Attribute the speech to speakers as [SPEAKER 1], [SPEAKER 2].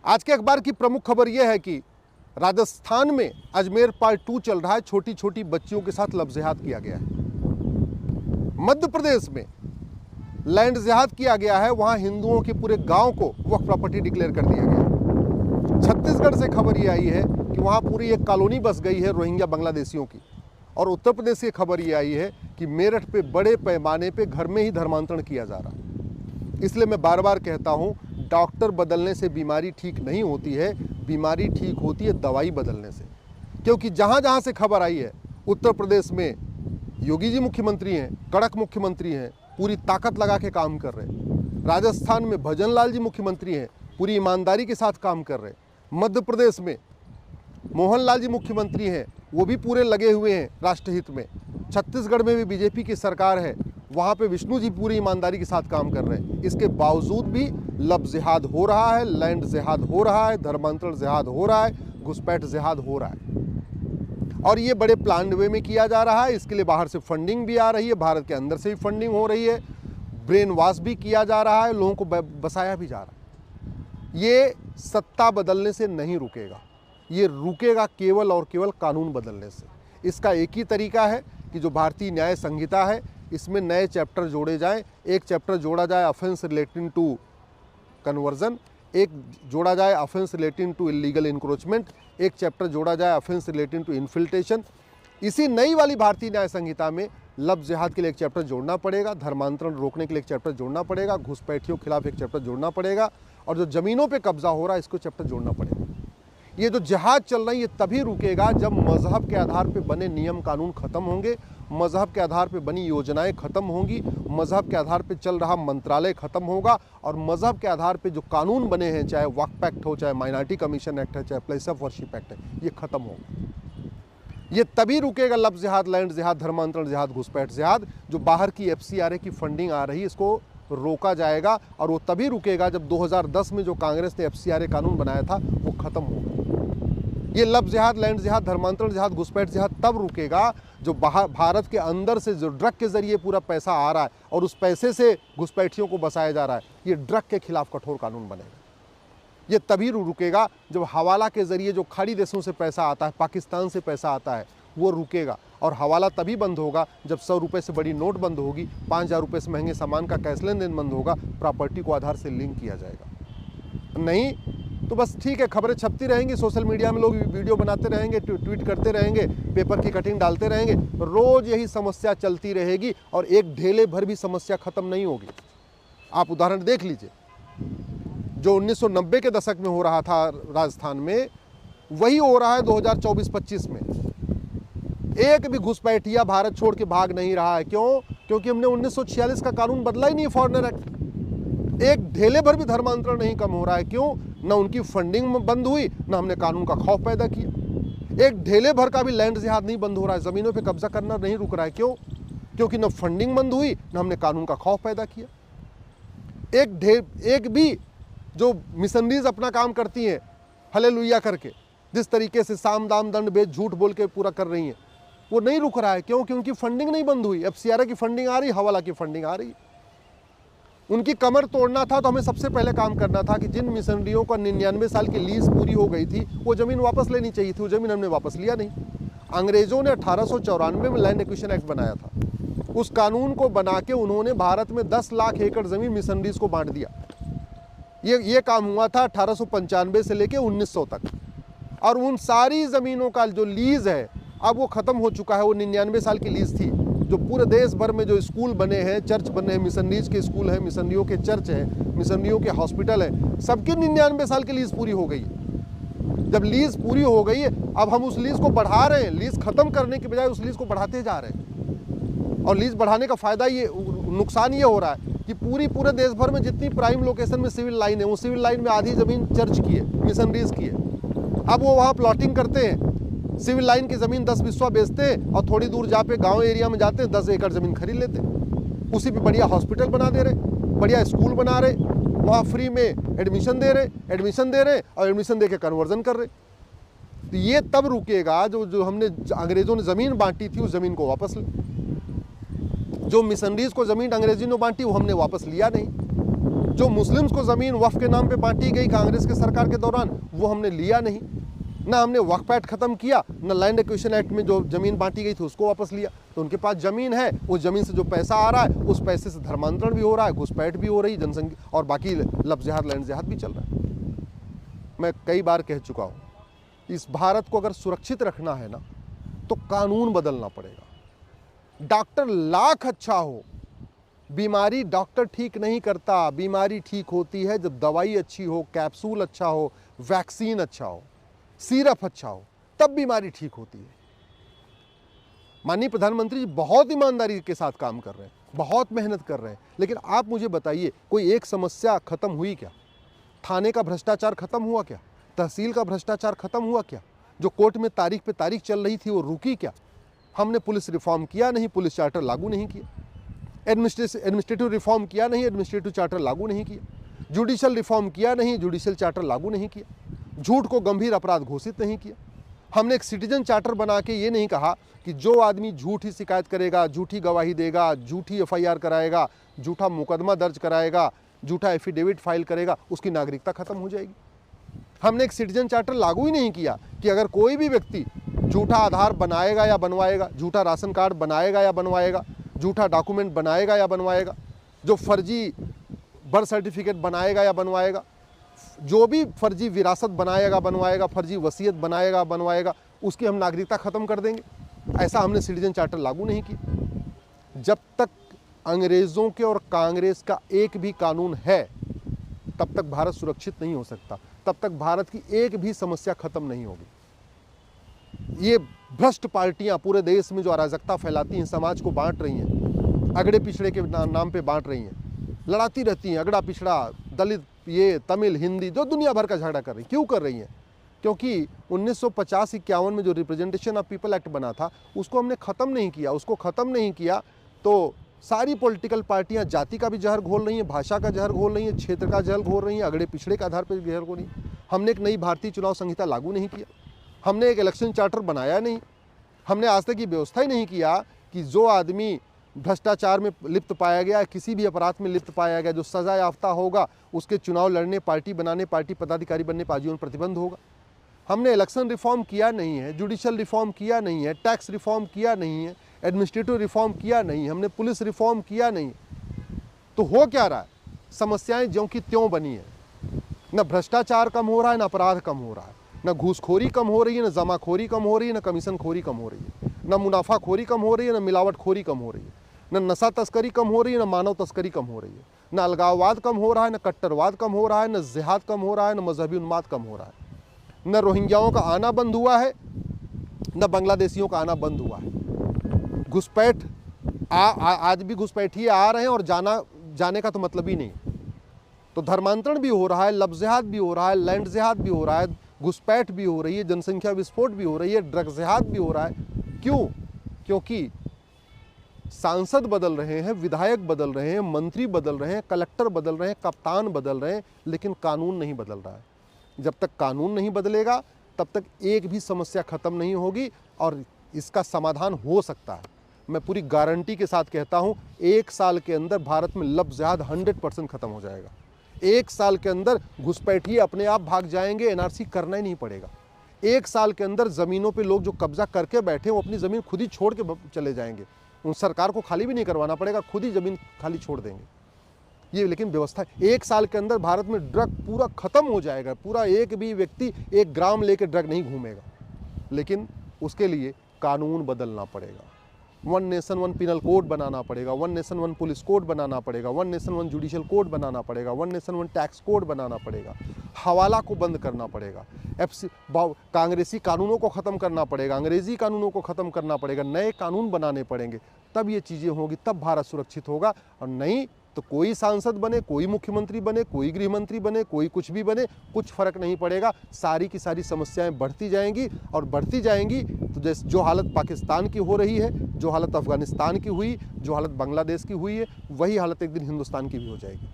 [SPEAKER 1] आज के अखबार की प्रमुख खबर यह है कि राजस्थान में अजमेर पार्ट 2 चल रहा है। छोटी छोटी बच्चियों के साथ लफ्ज़-ए-जिहाद किया गया है। मध्य प्रदेश में लैंड जिहाद किया गया है, वहां हिंदुओं के पूरे गांव को वक्फ प्रॉपर्टी डिक्लेयर कर दिया गया। छत्तीसगढ़ से खबर ये आई है कि वहां पूरी एक कॉलोनी बस गई है रोहिंग्या बांग्लादेशियों की। और उत्तर प्रदेश से खबर ये आई है कि मेरठ पे बड़े पैमाने पे घर में ही धर्मांतरण किया जा रहा है। इसलिए मैं बार बार कहता हूं, डॉक्टर बदलने से बीमारी ठीक नहीं होती है, बीमारी ठीक होती है दवाई बदलने से। क्योंकि जहां जहां से खबर आई है, उत्तर प्रदेश में योगी जी मुख्यमंत्री हैं, कड़क मुख्यमंत्री हैं, पूरी ताकत लगा के काम कर रहे हैं। राजस्थान में भजन लाल जी मुख्यमंत्री हैं, पूरी ईमानदारी के साथ काम कर रहे हैं। मध्य प्रदेश में मोहन लाल जी मुख्यमंत्री हैं, वो भी पूरे लगे हुए हैं राष्ट्रहित में। छत्तीसगढ़ में भी बीजेपी की सरकार है, वहाँ पे विष्णु जी पूरी ईमानदारी के साथ काम कर रहे हैं। इसके बावजूद भी लफ्ज़ जिहाद हो रहा है, लैंड जिहाद हो रहा है, धर्मांतरण जिहाद हो रहा है, घुसपैठ जिहाद हो रहा है। और ये बड़े प्लान वे में किया जा रहा है। इसके लिए बाहर से फंडिंग भी आ रही है, भारत के अंदर से भी फंडिंग हो रही है, ब्रेन वॉश भी किया जा रहा है, लोगों को बसाया भी जा रहा है। ये सत्ता बदलने से नहीं रुकेगा, ये रुकेगा केवल और केवल कानून बदलने से। इसका एक ही तरीका है कि जो भारतीय न्याय संहिता है, इसमें नए चैप्टर जोड़े जाएं। एक चैप्टर जोड़ा जाए ऑफेंस रिलेटिंग टू कन्वर्जन, एक जोड़ा जाए offence relating to illegal encroachment, एक चैप्टर जोड़ा जाए ऑफेंस रिलेटिंग टू इन्फिल्ट्रेशन। इसी नई वाली भारतीय न्याय संहिता में लफ्ज़ जिहाद के लिए एक चैप्टर जोड़ना पड़ेगा, धर्मांतरण रोकने के लिए एक चैप्टर जोड़ना पड़ेगा, घुसपैठियों के खिलाफ एक चैप्टर जोड़ना पड़ेगा, और जो ज़मीनों पे कब्जा हो रहा है इसको चैप्टर जोड़ना पड़ेगा। ये जो जिहाद चल रहा है ये तभी रुकेगा जब मजहब के आधार पे बने नियम कानून ख़त्म होंगे, मजहब के आधार पे बनी योजनाएं ख़त्म होंगी, मजहब के आधार पे चल रहा मंत्रालय ख़त्म होगा, और मजहब के आधार पे जो कानून बने हैं, चाहे वक्फ एक्ट हो, चाहे माइनॉरिटी कमीशन एक्ट है, चाहे प्लेस ऑफ वर्शिप एक्ट है, ये ख़त्म होगा। ये तभी रुकेगा लफ्ज़ जिहाद, लैंड जिहाद, धर्मांतरण जिहाद, घुसपैठ जिहाद। जो बाहर की FCRA की फंडिंग आ रही है, इसको रोका जाएगा। और वो तभी रुकेगा जब 2010 में जो कांग्रेस ने FCRA कानून बनाया था वो ख़त्म होगा। ये लफ्ज़ जिहाद, लैंड जिहाद, धर्मांतरण जिहाद, घुसपैठ जिहाद तब रुकेगा जो भारत के अंदर से जो ड्रग के ज़रिए पूरा पैसा आ रहा है और उस पैसे से घुसपैठियों को बसाया जा रहा है, ये ड्रग के खिलाफ कठोर कानून बनेगा। ये तभी रुकेगा जब हवाला के ज़रिए जो खाड़ी देशों से पैसा आता है, पाकिस्तान से पैसा आता है, वो रुकेगा। और हवाला तभी बंद होगा जब 100 रुपये से बड़ी नोट बंद होगी, 5000 रुपये से महंगे सामान का कैश लेन देन बंद होगा, प्रॉपर्टी को आधार से लिंक किया जाएगा। नहीं तो बस ठीक है, खबरें छपती रहेंगी, सोशल मीडिया में लोग वीडियो बनाते रहेंगे, ट्वीट करते रहेंगे, पेपर की कटिंग डालते रहेंगे, रोज़ यही समस्या चलती रहेगी और एक ढेले भर भी समस्या ख़त्म नहीं होगी। आप उदाहरण देख लीजिए, जो 1990 के दशक में हो रहा था राजस्थान में, वही हो रहा है 2024-25 में। एक भी घुसपैठिया भारत छोड़ के भाग नहीं रहा है। क्यों? क्योंकि हमने 1946 का कानून बदला ही नहीं, फॉरेनर एक्ट। एक ढेले भर भी धर्मांतरण नहीं कम हो रहा है। क्यों? ना उनकी फंडिंग बंद हुई, ना हमने कानून का खौफ पैदा किया। एक ढेले भर का भी लैंड जिहाद नहीं बंद हो रहा है, ज़मीनों पे कब्जा करना नहीं रुक रहा है। क्यों? क्योंकि ना फंडिंग बंद हुई, ना हमने कानून का खौफ पैदा किया। एक भी जो मिशनरीज अपना काम करती हैं हालेलुया करके, जिस तरीके से साम दाम दंड भेद झूठ बोल के पूरा कर रही हैं, वो नहीं रुक रहा है। क्यों? क्योंकि फंडिंग नहीं बंद हुई। FCRA की फंडिंग आ रही, हवाला की फंडिंग आ रही। उनकी कमर तोड़ना था तो हमें सबसे पहले काम करना था कि जिन मिशनरियों का 99 साल की लीज पूरी हो गई थी, वो ज़मीन वापस लेनी चाहिए थी। वो ज़मीन हमने वापस लिया नहीं। अंग्रेज़ों ने 1894 में लैंड एक्विजिशन एक्ट बनाया था। उस कानून को बना के उन्होंने भारत में 10 लाख एकड़ ज़मीन मिशनरीज को बांट दिया। ये काम हुआ था 1895 से लेके 1900 तक। और उन सारी ज़मीनों का जो लीज़ है अब वो ख़त्म हो चुका है। वो 99 साल की लीज़ थी। जो पूरे देश भर में जो स्कूल बने हैं, चर्च बने हैं, मिशनरीज के स्कूल हैं, मिशनरियों के चर्च हैं, मिशनरियों के हॉस्पिटल हैं, सबकी 99 साल की लीज़ पूरी हो गई है। जब लीज़ पूरी हो गई है, अब हम उस लीज़ को बढ़ा रहे हैं। लीज़ ख़त्म करने के बजाय उस लीज़ को बढ़ाते जा रहे हैं। और लीज़ बढ़ाने का फ़ायदा नुकसान ये हो रहा है कि पूरे देश भर में जितनी प्राइम लोकेशन में सिविल लाइन है, वो सिविल लाइन में आधी ज़मीन चर्च की है, मिशनरीज की है। अब वो वहाँ प्लॉटिंग करते हैं, सिविल लाइन की ज़मीन 10 बिस्वा बेचते हैं और थोड़ी दूर जाके गांव एरिया में जाते हैं, 10 एकड़ ज़मीन खरीद लेते हैं। उसी पे बढ़िया हॉस्पिटल बना दे रहे, बढ़िया स्कूल बना रहे, वहाँ फ्री में एडमिशन दे रहे और एडमिशन दे के कन्वर्जन कर रहे। तो ये तब रुकेगा जो हमने अंग्रेज़ों ने ज़मीन बांटी थी, उस ज़मीन को वापस ले। जो मिशनरीज को ज़मीन अंग्रेज़ी ने बांटी वो हमने वापस लिया नहीं। जो मुस्लिम्स को ज़मीन वक्फ के नाम पे बांटी गई कांग्रेस के सरकार के दौरान, वो हमने लिया नहीं। ना हमने वक्फ एक्ट खत्म किया, ना लैंड एक्विजिशन एक्ट में जो ज़मीन बांटी गई थी उसको वापस लिया। तो उनके पास ज़मीन है, उस ज़मीन से जो पैसा आ रहा है उस पैसे से धर्मांतरण भी हो रहा है, घुसपैठ भी हो रही है, जनसंख्या और बाकी लफ्ज़ जिहाद लैंड जिहाद भी चल रहा है। मैं कई बार कह चुका हूँ, इस भारत को अगर सुरक्षित रखना है ना तो कानून बदलना पड़ेगा। डॉक्टर लाख अच्छा हो, बीमारी डॉक्टर ठीक नहीं करता। बीमारी ठीक होती है जब दवाई अच्छी हो, कैप्सूल अच्छा हो, वैक्सीन अच्छा हो, सिरप अच्छा हो, तब बीमारी ठीक होती है। माननीय प्रधानमंत्री जी बहुत ईमानदारी के साथ काम कर रहे हैं, बहुत मेहनत कर रहे हैं, लेकिन आप मुझे बताइए कोई एक समस्या खत्म हुई क्या? थाने का भ्रष्टाचार खत्म हुआ क्या? तहसील का भ्रष्टाचार खत्म हुआ क्या? जो कोर्ट में तारीख पे तारीख चल रही थी वो रुकी क्या? हमने पुलिस रिफॉर्म किया नहीं, पुलिस चार्टर लागू नहीं किया। एडमिनिस्ट्रेटिव रिफॉर्म किया नहीं, एडमिनिस्ट्रेटिव चार्टर लागू नहीं किया। जुडिशियल रिफॉर्म किया नहीं, जुडिशियल चार्टर लागू नहीं किया। झूठ को गंभीर अपराध घोषित नहीं किया। हमने एक सिटीजन चार्टर बना के ये नहीं कहा कि जो आदमी झूठी शिकायत करेगा, झूठी गवाही देगा, झूठी एफआईआर कराएगा, झूठा मुकदमा दर्ज कराएगा, झूठा एफिडेविट फाइल करेगा, उसकी नागरिकता खत्म हो जाएगी। हमने एक सिटीजन चार्टर लागू ही नहीं किया कि अगर कोई भी व्यक्ति झूठा आधार बनाएगा या बनवाएगा, झूठा राशन कार्ड बनाएगा या बनवाएगा, झूठा डॉक्यूमेंट बनाएगा या बनवाएगा, जो फर्जी बर्थ सर्टिफिकेट बनाएगा या बनवाएगा, जो भी फर्जी विरासत बनाएगा बनवाएगा, फर्जी वसीयत बनाएगा बनवाएगा, उसकी हम नागरिकता ख़त्म कर देंगे। ऐसा हमने सिटीजन चार्टर लागू नहीं किया। जब तक अंग्रेज़ों के और कांग्रेस का एक भी कानून है तब तक भारत सुरक्षित नहीं हो सकता, तब तक भारत की एक भी समस्या खत्म नहीं होगी। ये भ्रष्ट पार्टियां पूरे देश में जो अराजकता फैलाती हैं, समाज को बांट रही हैं, अगड़े पिछड़े के नाम पे बांट रही हैं, लड़ाती रहती हैं, अगड़ा पिछड़ा, दलित, ये तमिल, हिंदी, जो दुनिया भर का झगड़ा कर रही। क्यों कर रही हैं? क्योंकि 1950-51 में जो रिप्रेजेंटेशन ऑफ पीपल एक्ट बना था उसको हमने ख़त्म नहीं किया। उसको ख़त्म नहीं किया तो सारी पॉलिटिकल पार्टियां जाति का भी जहर घोल रही हैं, भाषा का जहर घोल रही हैं, क्षेत्र का जहर घोल रही हैं, अगड़े पिछड़े के आधार पर जहर घोल रही हैं। हमने एक नई भारतीय चुनाव संहिता लागू नहीं किया, हमने एक इलेक्शन चार्टर बनाया नहीं, हमने आज तक ये व्यवस्था ही नहीं किया कि जो आदमी भ्रष्टाचार में लिप्त पाया गया, किसी भी अपराध में लिप्त पाया गया, जो सजा याफ्ता होगा, उसके चुनाव लड़ने, पार्टी बनाने, पार्टी पदाधिकारी बनने पर आजीवन प्रतिबंध होगा। हमने इलेक्शन रिफॉर्म किया नहीं है, जुडिशियल रिफॉर्म किया नहीं है, टैक्स रिफॉर्म किया नहीं है, एडमिनिस्ट्रेटिव रिफॉर्म किया नहीं, हमने पुलिस रिफॉर्म किया नहीं। तो हो क्या रहा है? समस्याएं ज्यों की त्यों बनी है। न भ्रष्टाचार कम हो रहा है, न अपराध कम हो रहा है, न घूसखोरी कम हो रही है, न जमाखोरी कम हो रही है, न कमीशन खोरी कम हो रही है, न मुनाफाखोरी कम हो रही है, न मिलावटखोरी कम हो रही है, न नशा तस्करी कम हो रही है, न मानव तस्करी कम हो रही है, न अलगाववाद कम हो रहा है, न कट्टरवाद कम हो रहा है, न जिहाद कम हो रहा है, न मजहबी उन्माद कम हो रहा है, न रोहिंग्याओं का आना बंद हुआ है, न बांग्लादेशियों का आना बंद हुआ है। घुसपैठ आज भी घुसपैठिए आ रहे हैं और जाने का तो मतलब ही नहीं। तो धर्मांतरण भी हो रहा है, लफ्ज़ जिहाद भी हो रहा है, लैंड जिहाद भी हो रहा है, घुसपैठ भी हो रही है, जनसंख्या विस्फोट भी हो रही है, ड्रग जिहाद भी हो रहा है। क्यों? क्योंकि सांसद बदल रहे हैं, विधायक बदल रहे हैं, मंत्री बदल रहे हैं, कलेक्टर बदल रहे हैं, कप्तान बदल रहे हैं, लेकिन कानून नहीं बदल रहा है। जब तक कानून नहीं बदलेगा तब तक एक भी समस्या खत्म नहीं होगी और इसका समाधान हो सकता है। मैं पूरी गारंटी के साथ कहता हूं, 1 साल के अंदर भारत में लफ्ज़ जिहाद 100% खत्म हो जाएगा। 1 साल के अंदर घुसपैठिए अपने आप भाग जाएंगे, एनआरसी करना ही नहीं पड़ेगा। 1 साल के अंदर ज़मीनों पे लोग जो कब्जा करके बैठे वो अपनी ज़मीन खुद ही छोड़ के चले जाएंगे। उन सरकार को खाली भी नहीं करवाना पड़ेगा, खुद ही ज़मीन खाली छोड़ देंगे। ये लेकिन व्यवस्था है। 1 साल के अंदर भारत में ड्रग पूरा ख़त्म हो जाएगा। पूरा एक भी व्यक्ति 1 ग्राम लेके ड्रग नहीं घूमेगा। लेकिन उसके लिए कानून बदलना पड़ेगा। 1 नेशन 1 पिनल कोड बनाना पड़ेगा, 1 नेशन 1 पुलिस कोड बनाना पड़ेगा, 1 नेशन 1 जुडिशियल कोड बनाना पड़ेगा, 1 नेशन 1 टैक्स कोड बनाना पड़ेगा, हवाला को बंद करना पड़ेगा, कांग्रेसी कानूनों को ख़त्म करना पड़ेगा, अंग्रेज़ी कानूनों को ख़त्म करना पड़ेगा, नए कानून बनाने पड़ेंगे। तब ये चीज़ें होंगी, तब भारत सुरक्षित होगा। और नहीं तो कोई सांसद बने, कोई मुख्यमंत्री बने, कोई गृह मंत्री बने, कोई कुछ भी बने, कुछ फ़र्क नहीं पड़ेगा। सारी की सारी समस्याएं बढ़ती जाएंगी और बढ़ती जाएंगी। तो जैसे जो हालत पाकिस्तान की हो रही है, जो हालत अफ़गानिस्तान की हुई, जो हालत बांग्लादेश की हुई है, वही हालत एक दिन हिंदुस्तान की भी हो जाएगी।